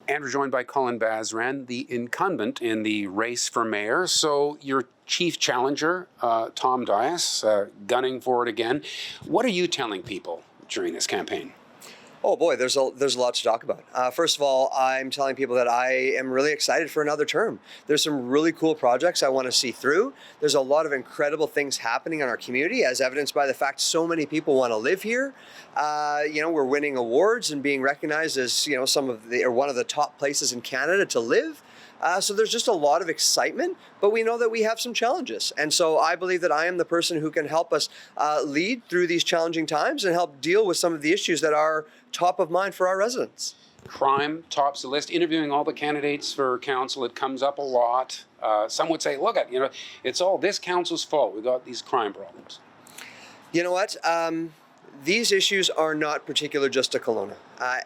And we're joined by Colin Basran, the incumbent in the race for mayor. So your chief challenger, Tom Dias, gunning for it again. What are you telling people during this campaign? Oh boy, there's a lot to talk about. First of all, I'm telling people that I am really excited for another term. There's some really cool projects I want to see through. There's a lot of incredible things happening in our community, as evidenced by the fact so many people want to live here. We're winning awards and being recognized as one of the top places in Canada to live. So there's just a lot of excitement, but we know that we have some challenges. And so I believe that I am the person who can help us lead through these challenging times and help deal with some of the issues that are top of mind for our residents. Crime tops the list. Interviewing all the candidates for council, it comes up a lot. Some would say, look at, it's all this council's fault. We got these crime problems. You know what? These issues are not particular just to Kelowna.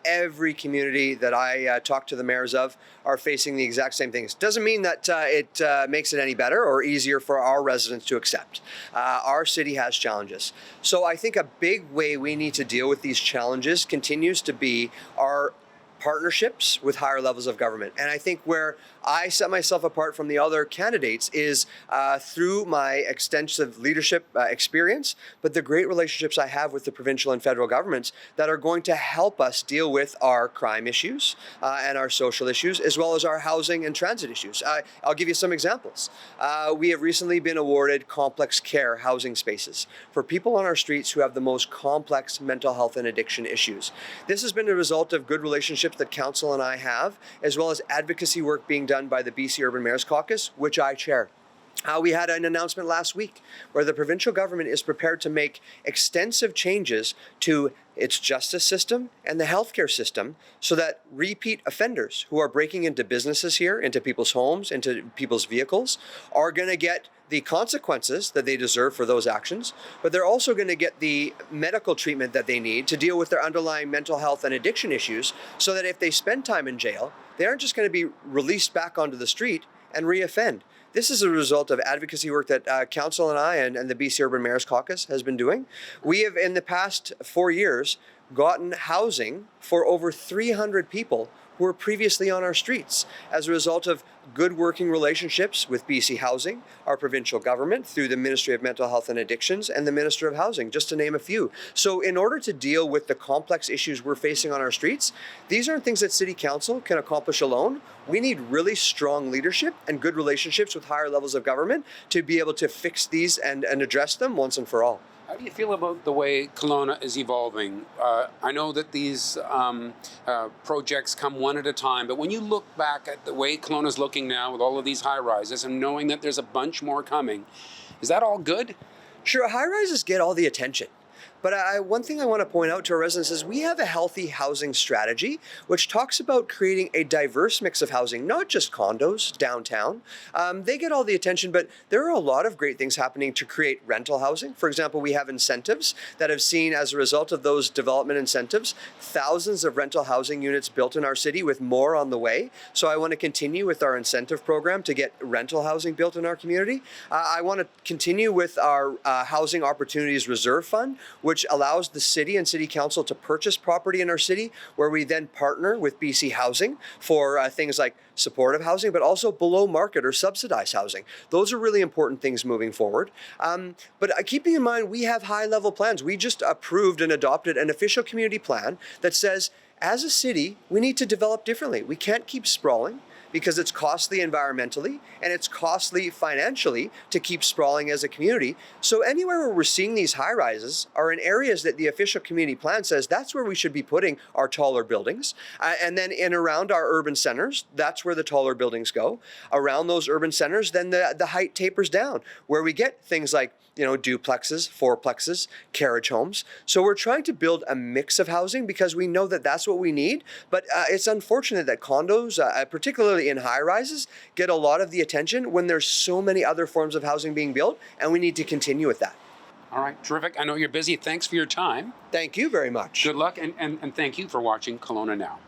Every community that I talk to the mayors of are facing the exact same things. Doesn't mean that it makes it any better or easier for our residents to accept. Our city has challenges. So I think a big way we need to deal with these challenges continues to be our partnerships with higher levels of government. And I think where I set myself apart from the other candidates is through my extensive leadership experience, but the great relationships I have with the provincial and federal governments that are going to help us deal with our crime issues and our social issues, as well as our housing and transit issues. I'll give you some examples. We have recently been awarded complex care housing spaces for people on our streets who have the most complex mental health and addiction issues. This has been a result of good relationships that council and I have, as well as advocacy work being done by the BC Urban Mayors Caucus, which I chair. We had an announcement last week where the provincial government is prepared to make extensive changes to its justice system and the healthcare system so that repeat offenders who are breaking into businesses here, into people's homes, into people's vehicles, are going to get the consequences that they deserve for those actions, but they're also going to get the medical treatment that they need to deal with their underlying mental health and addiction issues, so that if they spend time in jail, they aren't just going to be released back onto the street and reoffend. This is a result of advocacy work that Council and I and the BC Urban Mayors Caucus has been doing. We have, in the past 4 years, gotten housing for over 300 people who were previously on our streets as a result of good working relationships with BC Housing, our provincial government, through the Ministry of Mental Health and Addictions, and the Minister of Housing, just to name a few. So in order to deal with the complex issues we're facing on our streets, these aren't things that City Council can accomplish alone. We need really strong leadership and good relationships with higher levels of government to be able to fix these and address them once and for all. How do you feel about the way Kelowna is evolving? I know that these projects come one at a time, but when you look back at the way Kelowna is looking now with all of these high-rises and knowing that there's a bunch more coming, is that all good? Sure, high-rises get all the attention. But one thing I want to point out to our residents is we have a healthy housing strategy, which talks about creating a diverse mix of housing, not just condos downtown. They get all the attention, but there are a lot of great things happening to create rental housing. For example, we have incentives that have seen, as a result of those development incentives, thousands of rental housing units built in our city, with more on the way. So I want to continue with our incentive program to get rental housing built in our community. I want to continue with our Housing Opportunities Reserve Fund, which allows the city and city council to purchase property in our city, where we then partner with BC Housing for things like supportive housing, but also below market or subsidized housing. Those are really important things moving forward. But keeping in mind, we have high level plans. We just approved and adopted an official community plan that says, as a city, we need to develop differently. We can't keep sprawling, because it's costly environmentally and it's costly financially to keep sprawling as a community. So anywhere where we're seeing these high rises are in areas that the official community plan says that's where we should be putting our taller buildings. And then in around our urban centers, that's where the taller buildings go. Around those urban centers, then the height tapers down, where we get things like duplexes, fourplexes, carriage homes. So we're trying to build a mix of housing because we know that that's what we need. But it's unfortunate that condos, particularly in high rises, get a lot of the attention when there's so many other forms of housing being built, and we need to continue with that. All right, terrific. I know you're busy. Thanks for your time. Thank you very much. Good luck, and thank you for watching Kelowna Now.